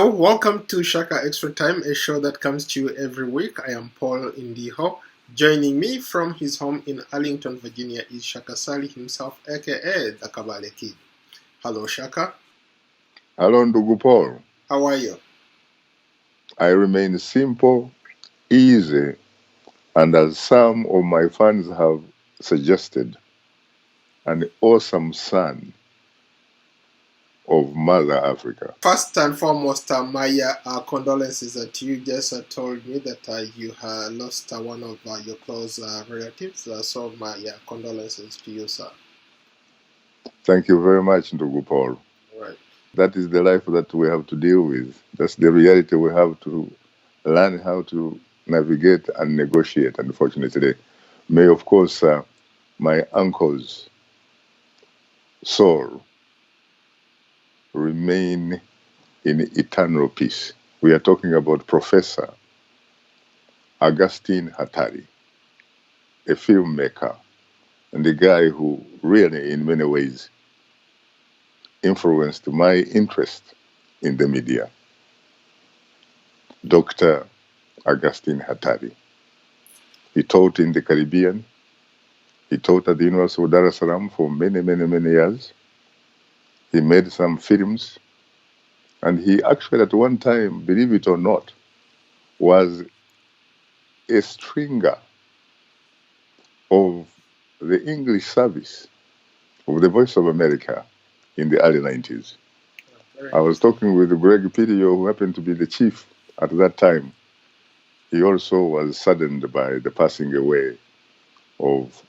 Hello, welcome to Shaka Extra Time, a show that comes to you every week. I am Paul Indiho. Joining me from his home in Arlington, Virginia is Shaka Sali himself, aka the Kabale Kid. Hello, Shaka. Hello, Ndugu Paul. How are you? I remain simple, easy, and as some of my fans have suggested, an awesome son of Mother Africa. First and foremost, my condolences to you. Just told me that you lost one of your close relatives. So my condolences to you, sir. Thank you very much, Ndugu Paul. Right. That is the life that we have to deal with. That's the reality we have to learn how to navigate and negotiate, unfortunately. May, of course, my uncle's soul remain in eternal peace. We are talking about Professor Augustine Ouattara, a filmmaker, and a guy who really, in many ways, influenced my interest in the media. Dr. Augustine Ouattara. He taught in the Caribbean. He taught at the University of Dar es Salaam for many, many, many years. He made some films. And he actually, at one time, believe it or not, was a stringer of the English service of the Voice of America in the early 90s. I was talking with Greg Pidio, who happened to be the chief at that time. He also was saddened by the passing away of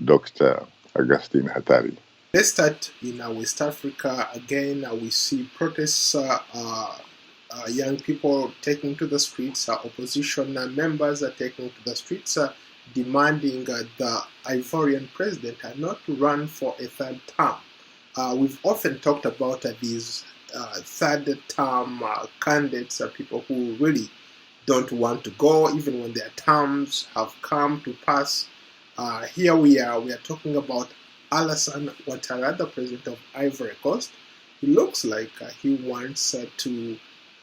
Dr. Augustine Ouattara. Let's start in West Africa. Again, we see protests, young people taking to the streets, opposition members are taking to the streets, demanding the Ivorian president not to run for a third term. We've often talked about these third term candidates, people who really don't want to go, even when their terms have come to pass. Here we are talking about Alassane Ouattara, the president of Ivory Coast. He looks like he wants to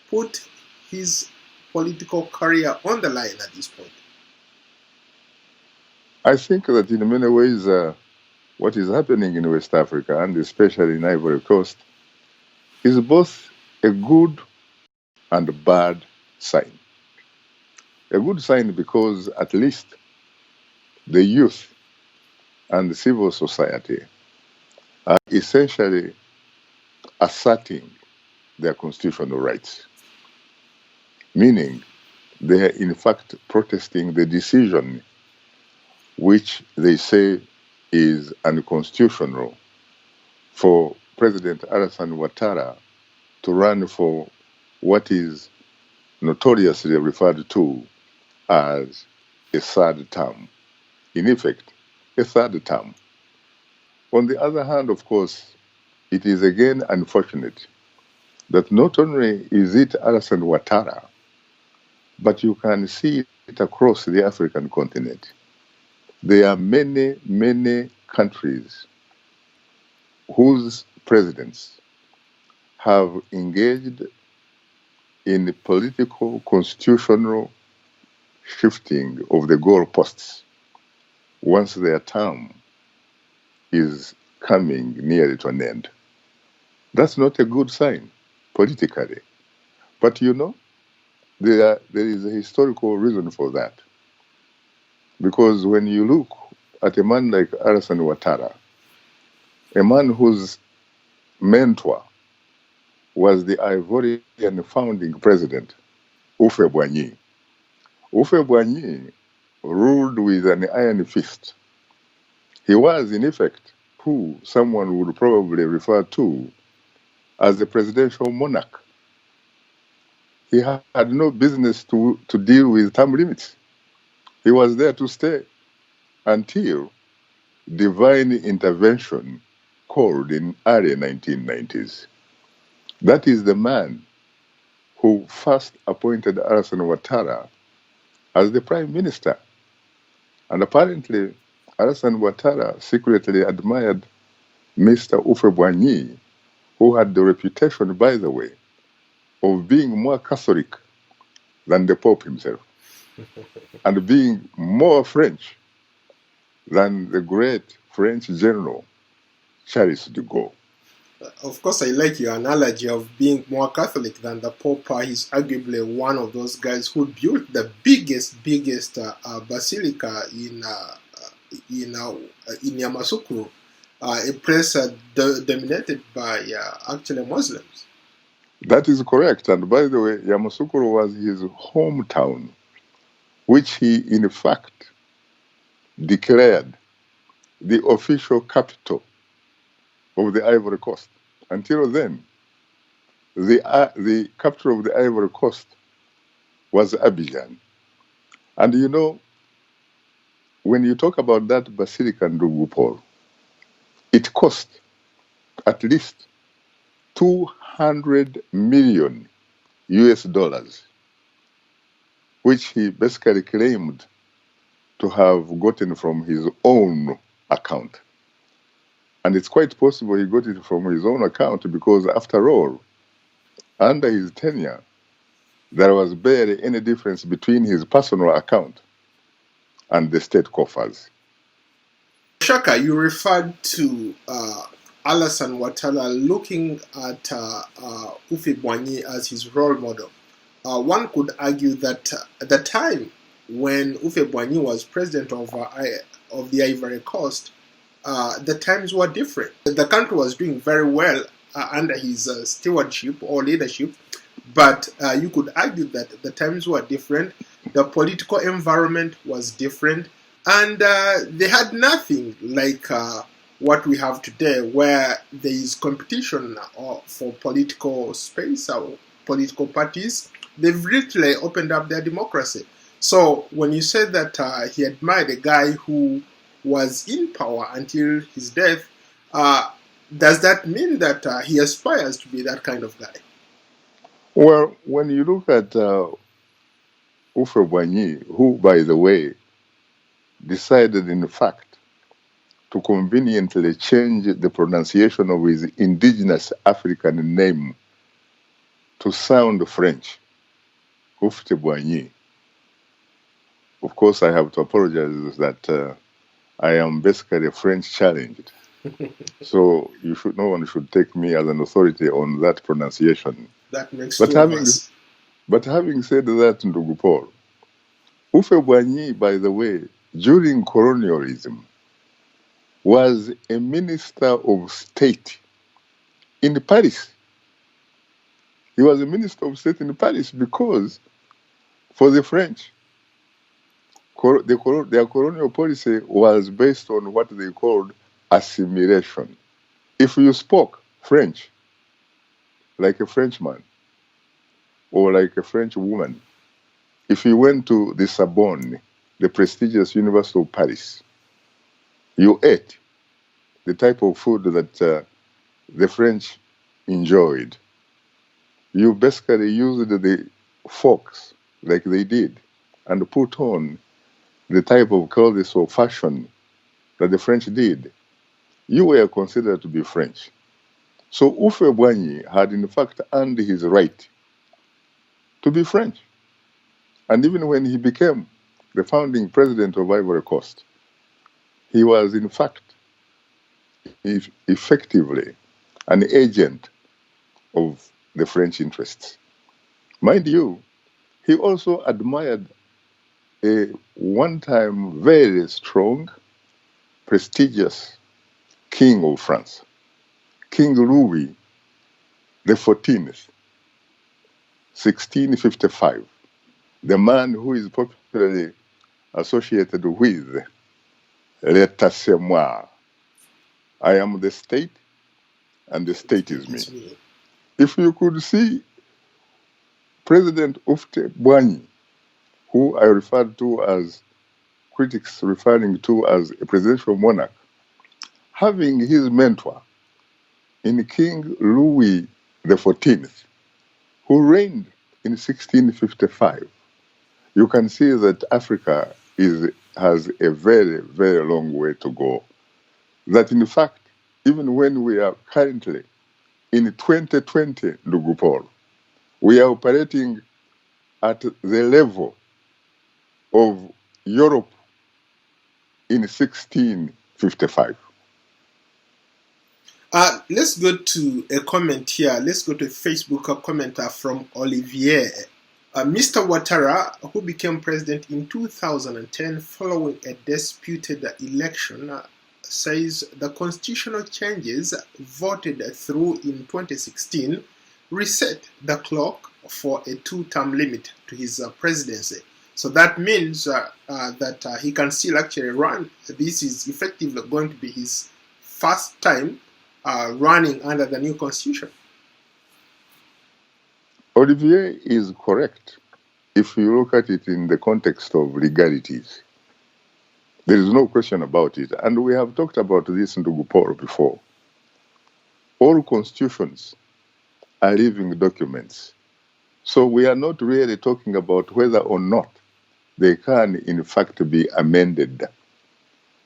put his political career on the line at this point. I think that in many ways, what is happening in West Africa, and especially in Ivory Coast, is both a good and a bad sign. A good sign because at least the youth and the civil society are essentially asserting their constitutional rights, meaning they are in fact protesting the decision which they say is unconstitutional for President Alassane Ouattara to run for what is notoriously referred to as a third term. In effect, a third term. On the other hand, of course, it is again unfortunate that not only is it Alassane Ouattara, but you can see it across the African continent. There are many, many countries whose presidents have engaged in the political, constitutional shifting of the goalposts once their term is coming nearly to an end. That's not a good sign politically. But you know, there is a historical reason for that. Because when you look at a man like Alassane Ouattara, a man whose mentor was the Ivorian founding president, Houphouët-Boigny. Houphouët-Boigny ruled with an iron fist. He was, in effect, who someone would probably refer to as a presidential monarch. He had no business to deal with term limits. He was there to stay until divine intervention called in early 1990s. That is the man who first appointed Alassane Ouattara as the prime minister. And apparently, Alassane Ouattara secretly admired Mr. Houphouët-Boigny, who had the reputation, by the way, of being more Catholic than the Pope himself, and being more French than the great French general Charles de Gaulle. Of course, I like your analogy of being more Catholic than the Pope. He's arguably one of those guys who built the biggest basilica in Yamoussoukro, a place dominated by actually Muslims. That is correct. And by the way, Yamoussoukro was his hometown, which he in fact declared the official capital of the Ivory Coast. Until then, the capital of the Ivory Coast was Abidjan. And you know, when you talk about that basilica, Ndugu Paul, it cost at least 200 million US dollars, which he basically claimed to have gotten from his own account. And it's quite possible he got it from his own account because, after all, under his tenure, there was barely any difference between his personal account and the state coffers. Shaka, you referred to Alassane Ouattara looking at Houphouët-Boigny as his role model. One could argue that at the time when Houphouët-Boigny was president of the Ivory Coast, the times were different. The country was doing very well under his stewardship or leadership, but you could argue that the times were different, the political environment was different, and they had nothing like what we have today, where there is competition for political space or political parties. They've literally opened up their democracy. So when you say that he admired a guy who was in power until his death, does that mean that he aspires to be that kind of guy? Well, when you look at Houphouët-Boigny, who, by the way, decided, in fact, to conveniently change the pronunciation of his indigenous African name to sound French, Houphouët-Boigny. Of course, I have to apologize that I am basically French challenged. So no one should take me as an authority on that pronunciation. That makes two of us. But having said that, Ndugu Paul, Houphouët-Boigny, by the way, during colonialism, was a minister of state in Paris. He was a minister of state in Paris because, for the French, their colonial policy was based on what they called assimilation. If you spoke French like a Frenchman or like a French woman, if you went to the Sorbonne, the prestigious University of Paris, you ate the type of food that the French enjoyed. You basically used the forks like they did and put on the type of clothes or fashion that the French did. You were considered to be French. So Houphouët-Boigny had in fact earned his right to be French. And even when he became the founding president of Ivory Coast, he was in fact effectively an agent of the French interests. Mind you, he also admired a one-time very strong, prestigious king of France, King Louis XIV, 1655, the man who is popularly associated with "L'état c'est moi." I am the state, and the state is me. If you could see President Houphouët-Boigny, who I referred to as critics referring to as a presidential monarch, having his mentor in King Louis XIV, who reigned in 1655, you can see that Africa has a very, very long way to go. That in fact, even when we are currently in 2020, Ndugu Paul, We are operating at the level of Europe in 1655. Let's go to a comment here. Let's go to a Facebook commenter from Olivier. Mr. Ouattara, who became president in 2010 following a disputed election, says the constitutional changes voted through in 2016 reset the clock for a two-term limit to his presidency. So that means that he can still actually run. This is effectively going to be his first time running under the new constitution. Olivier is correct if you look at it in the context of legalities. There is no question about it. And we have talked about this in Paul before. All constitutions are living documents. So we are not really talking about whether or not they can, in fact, be amended.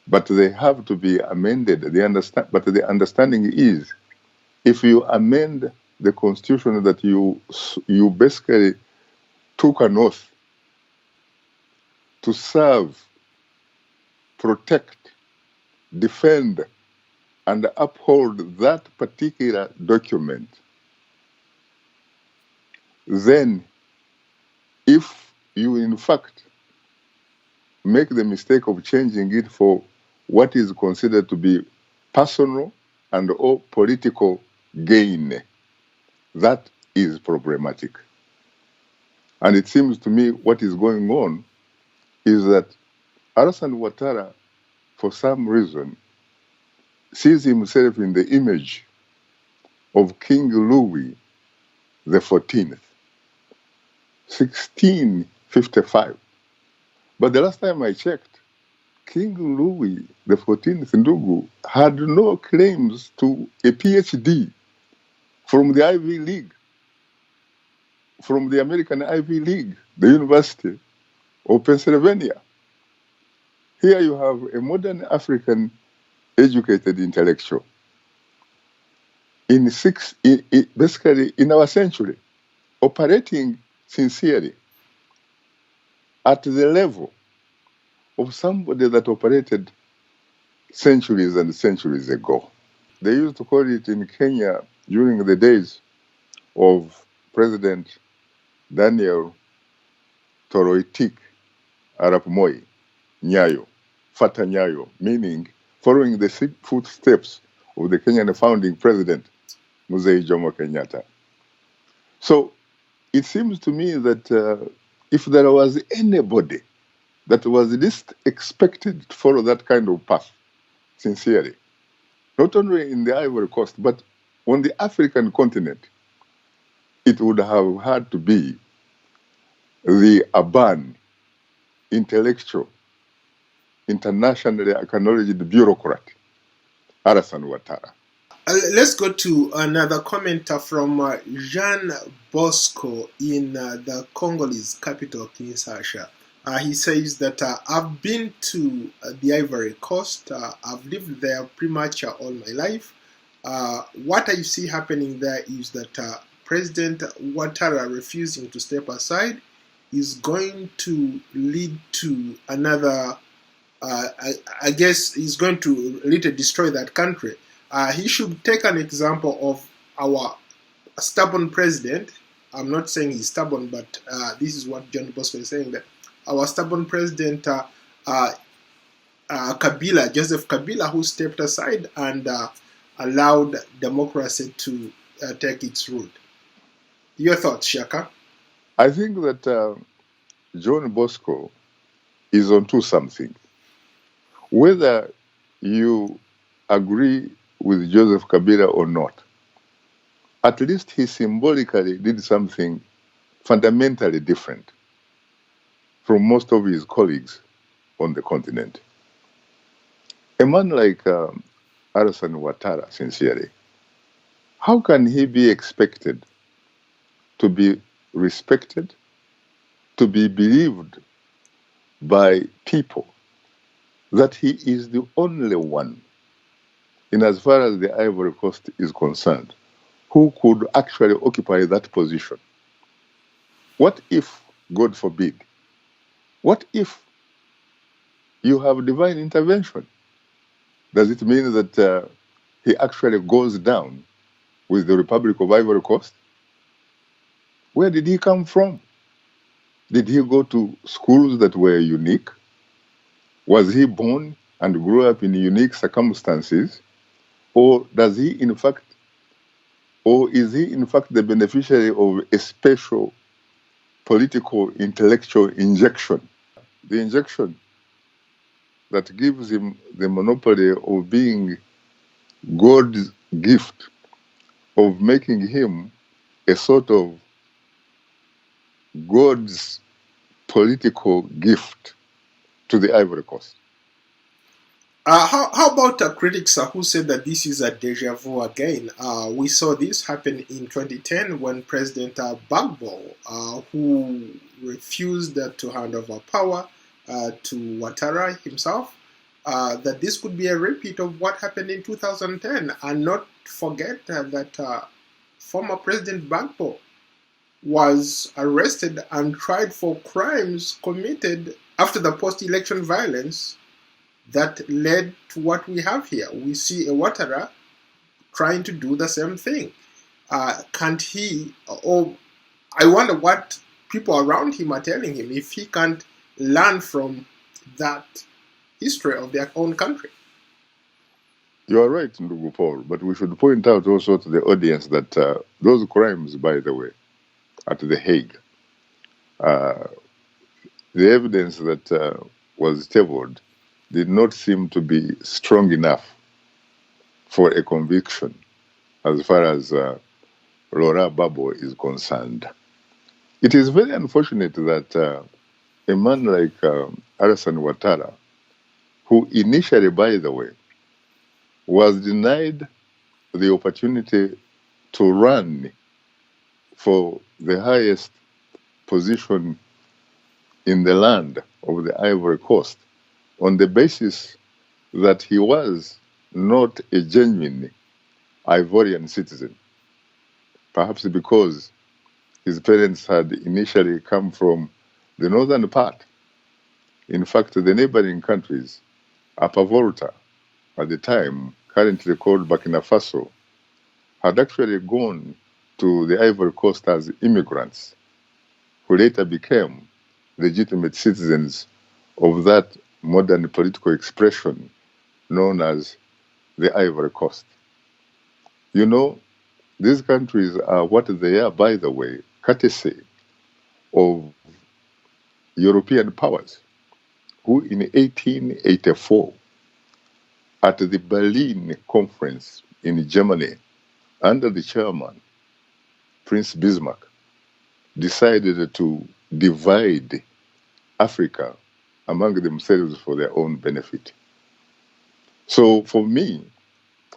But they have to be amended. But the understanding is, if you amend the constitution that you basically took an oath to serve, protect, defend, and uphold that particular document, then if you in fact make the mistake of changing it for what is considered to be personal and or political gain, that is problematic. And it seems to me what is going on is that Alassane Ouattara, for some reason, sees himself in the image of King Louis XIV, 1655. But the last time I checked, King Louis XIV Ndugu had no claims to a PhD from the Ivy League, from the American Ivy League, the University of Pennsylvania. Here you have a modern African educated intellectual basically in our century, operating sincerely at the level of somebody that operated centuries and centuries ago. They used to call it in Kenya during the days of President Daniel Toroitich Arap Moi, Nyayo, Fata Nyayo, meaning following the footsteps of the Kenyan founding president, Mzee Jomo Kenyatta. So it seems to me that if there was anybody that was least expected to follow that kind of path, sincerely, not only in the Ivory Coast, but on the African continent, it would have had to be the urban, intellectual, internationally acknowledged bureaucrat, Alassane Ouattara. Let's go to another commenter from Jean Bosco in the Congolese capital, Kinshasa. He says that I've been to the Ivory Coast. I've lived there pretty much all my life. What I see happening there is that President Ouattara refusing to step aside is going to lead to another, I guess, is going to literally destroy that country. He should take an example of our stubborn president. I'm not saying he's stubborn, but this is what John Bosco is saying, that our stubborn president, Kabila, Joseph Kabila, who stepped aside and allowed democracy to take its root. Your thoughts, Shaka? I think that John Bosco is onto something. Whether you agree with Joseph Kabila or not, at least he symbolically did something fundamentally different from most of his colleagues on the continent. A man like Alassane Ouattara, sincerely, how can he be expected to be respected, to be believed by people that he is the only one, in as far as the Ivory Coast is concerned, who could actually occupy that position What if, God forbid, what if you have divine intervention? Does it mean that he actually goes down with the Republic of Ivory Coast? Where did he come from? Did he go to schools that were unique? Was he born and grew up in unique circumstances? Or does he in fact, or is he in fact the beneficiary of a special political intellectual injection? The injection that gives him the monopoly of being God's gift, of making him a sort of God's political gift to the Ivory Coast. How about critics who said that this is a deja vu again? We saw this happen in 2010 when President Gbagbo, who refused to hand over power to Ouattara himself, that this could be a repeat of what happened in 2010, and not forget that former President Gbagbo was arrested and tried for crimes committed after the post-election violence that led to what we have here. We see Ouattara trying to do the same thing. Can't he, or I wonder what people around him are telling him, if he can't learn from that history of their own country. You are right, Ndugu Paul, but we should point out also to the audience that those crimes, by the way, at The Hague, the evidence that was tabled did not seem to be strong enough for a conviction as far as Laurent Gbagbo is concerned. It is very unfortunate that a man like Alassane Ouattara, who initially, by the way, was denied the opportunity to run for the highest position in the land of the Ivory Coast on the basis that he was not a genuine Ivorian citizen, perhaps because his parents had initially come from the northern part. In fact, the neighboring countries, Upper Volta, at the time, currently called Burkina Faso, had actually gone to the Ivory Coast as immigrants, who later became legitimate citizens of that modern political expression known as the Ivory Coast. You know, these countries are what they are, by the way, courtesy of European powers, who in 1884, at the Berlin Conference in Germany, under the chairman, Prince Bismarck, decided to divide Africa among themselves for their own benefit. So for me,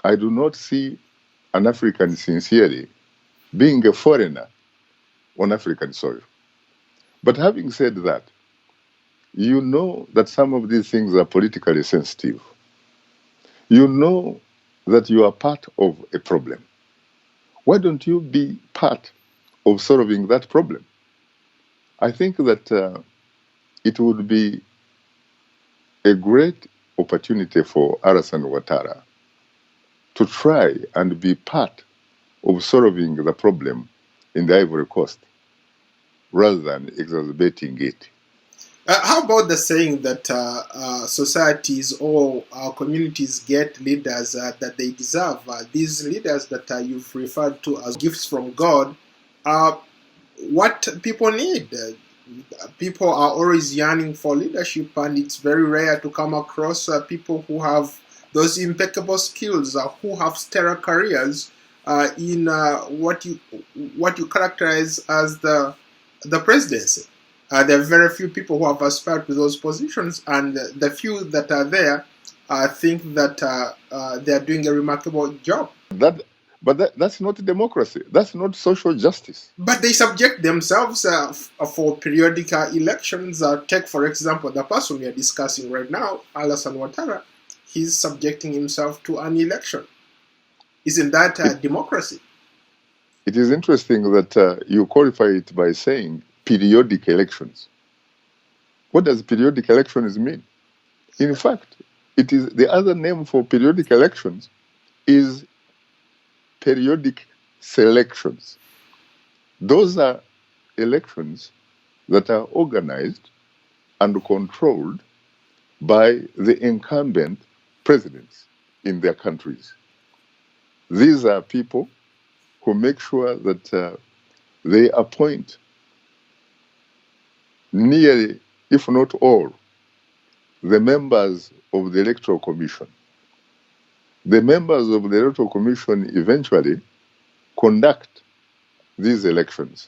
I do not see an African sincerely being a foreigner on African soil. But having said that, you know that some of these things are politically sensitive. You know that you are part of a problem. Why don't you be part of solving that problem? I think that it would be a great opportunity for Alassane Ouattara to try and be part of solving the problem in the Ivory Coast rather than exacerbating it. How about the saying that societies or communities get leaders that they deserve? These leaders that you've referred to as gifts from God are what people need. People are always yearning for leadership, and it's very rare to come across people who have those impeccable skills, who have stellar careers in what you characterize as the presidency. There are very few people who have aspired to those positions, and the few that are there think that they are doing a remarkable job. But that's not democracy. That's not social justice. But they subject themselves for periodic elections. Take, for example, the person we are discussing right now, Alassane Ouattara. He's subjecting himself to an election. Isn't that democracy? It is interesting that you qualify it by saying periodic elections. What does periodic elections mean? In fact, it is the other name for periodic elections is periodic selections. Those are elections that are organized and controlled by the incumbent presidents in their countries. These are people who make sure that they appoint nearly, if not all, the members of the Electoral Commission. The members of the Electoral Commission eventually conduct these elections.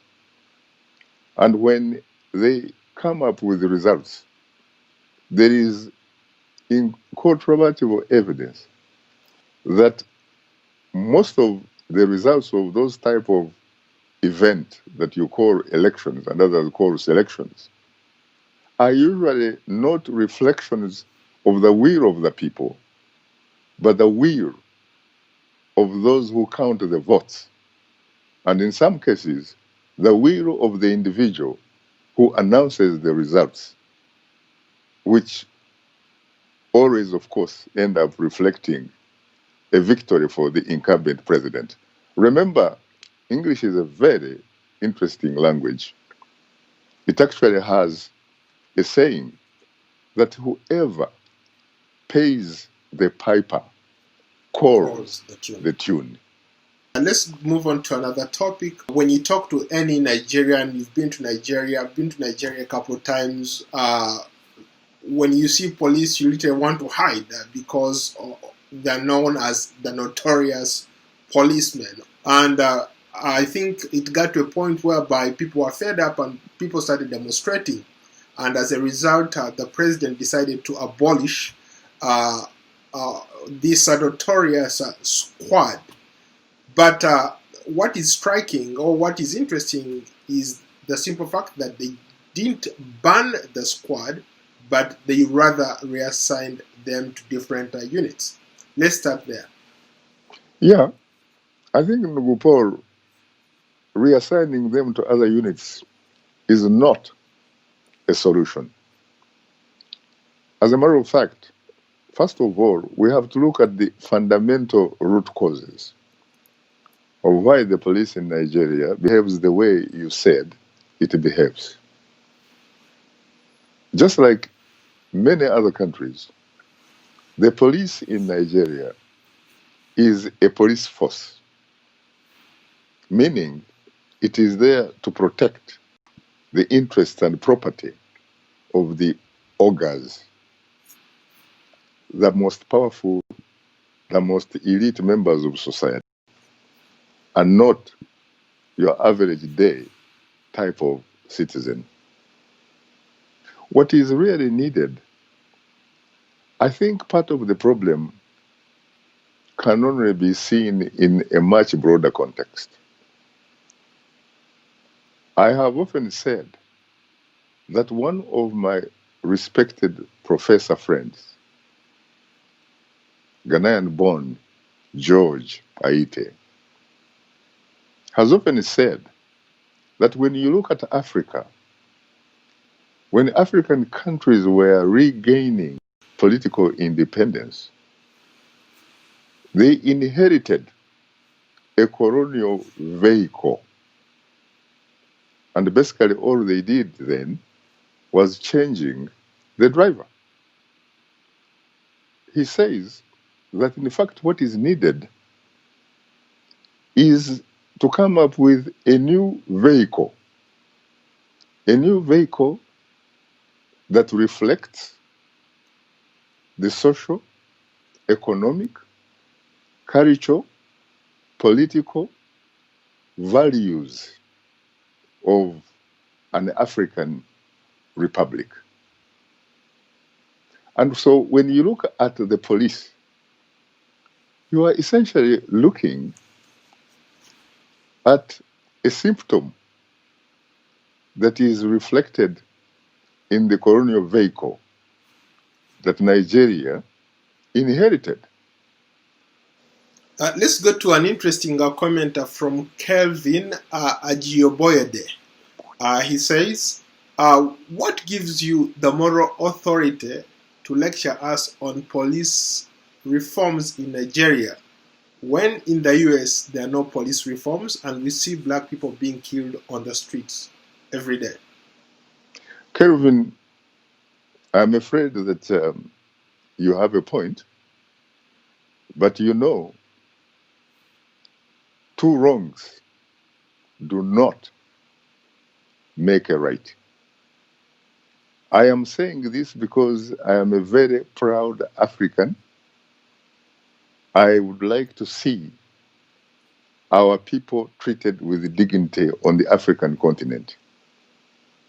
And when they come up with the results, there is incontrovertible evidence that most of the results of those type of event that you call elections and others call selections are usually not reflections of the will of the people, but the will of those who count the votes. And in some cases, the will of the individual who announces the results, which always, of course, end up reflecting a victory for the incumbent president. Remember, English is a very interesting language. It actually has a saying that whoever pays the piper calls the tune. And let's move on to another topic. When you talk to any Nigerian, you've been to Nigeria, I've been to Nigeria a couple of times, when you see police, you literally want to hide because they're known as the notorious policemen. And I think it got to a point whereby people were fed up and people started demonstrating. And as a result, the president decided to abolish this notorious squad. But what is striking or what is interesting is the simple fact that they didn't ban the squad, but they rather reassigned them to different units. Let's start there. Yeah, I think Paul, reassigning them to other units is not a solution. As a matter of fact, first of all, we have to look at the fundamental root causes of why the police in Nigeria behaves the way you said it behaves. Just like many other countries, the police in Nigeria is a police force, meaning it is there to protect the interests and property of the ogres, the most powerful, the most elite members of society, and not your average day type of citizen. What is really needed, I think part of the problem can only be seen in a much broader context. I have often said that one of my respected professor friends, Ghanaian-born George Aite, has often said that when you look at Africa, when African countries were regaining political independence, they inherited a colonial vehicle. And basically all they did then was changing the driver. He says that in fact what is needed is to come up with a new vehicle that reflects the social, economic, cultural, political values of an African republic. And so when you look at the police, you are essentially looking at a symptom that is reflected in the colonial vehicle that Nigeria inherited. Let's go to an interesting comment from Kelvin Agioboyede. He says, what gives you the moral authority to lecture us on police reforms in Nigeria when in the US there are no police reforms and we see black people being killed on the streets every day? Kelvin, I'm afraid that you have a point, but you know, two wrongs do not make a right. I am saying this because I am a very proud African. I would like to see our people treated with dignity on the African continent,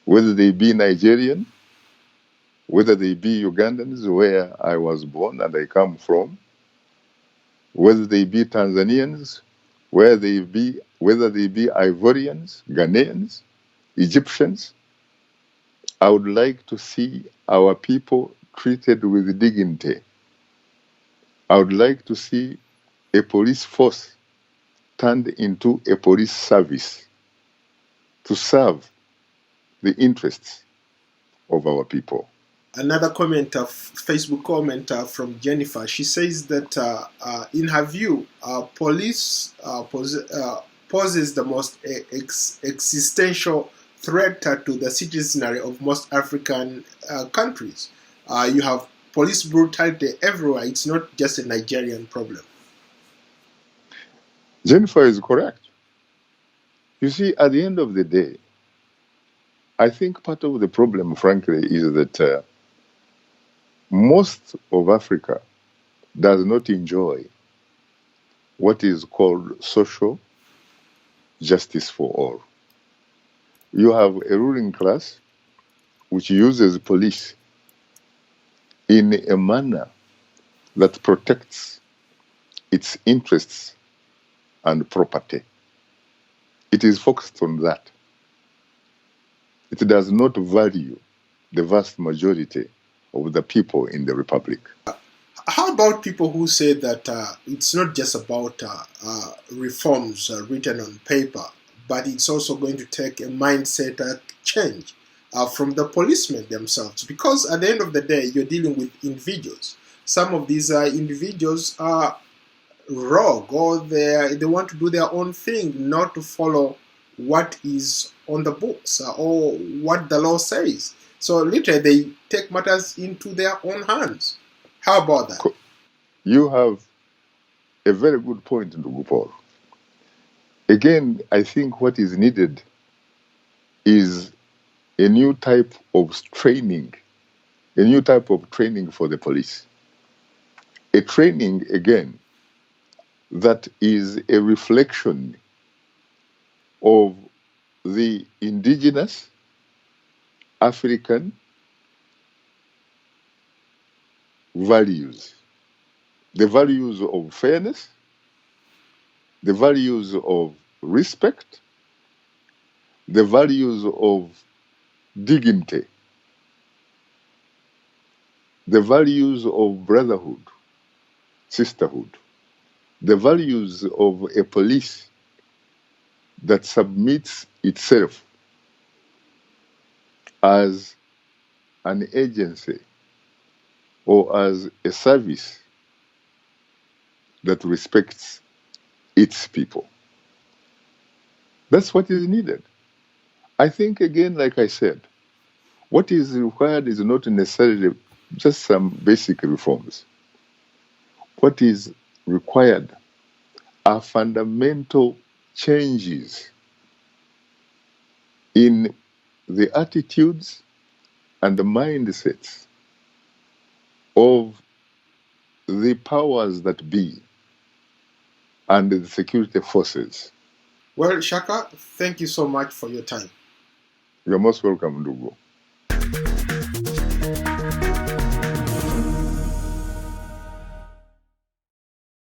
whether they be Nigerian, whether they be Ugandans, where I was born and I come from, whether they be Tanzanians, whether they be Ivorians, Ghanaians, Egyptians. I would like to see our people treated with dignity. I would like to see a police force turned into a police service to serve the interests of our people. Another commenter, Facebook commenter from Jennifer, she says that in her view, police poses the most existential threat to the citizenry of most African countries. You have police brutality everywhere. It's not just a Nigerian problem. Jennifer is correct. You see, at the end of the day, I think part of the problem, frankly, is that most of Africa does not enjoy what is called social justice for all. You have a ruling class which uses police in a manner that protects its interests and property. It is focused on that. It does not value the vast majority of the people in the republic. How about people who say that it's not just about reforms written on paper, but it's also going to take a mindset change from the policemen themselves? Because at the end of the day, you're dealing with individuals. Some of these individuals are rogue, or they want to do their own thing, not to follow what is on the books or what the law says. So literally, they take matters into their own hands. How about that? You have a very good point, Ndugupol. Again, I think what is needed is a new type of training, for the police. A training, again, that is a reflection of the indigenous African values, the values of fairness, the values of respect, the values of dignity, the values of brotherhood, sisterhood, the values of a police that submits itself as an agency or as a service that respects its people. That's what is needed. I think, again, like I said, what is required is not necessarily just some basic reforms. What is required are fundamental changes in the attitudes and the mindsets of the powers that be and the security forces. Well, Shaka, thank you so much for your time. You're most welcome, Ndugu.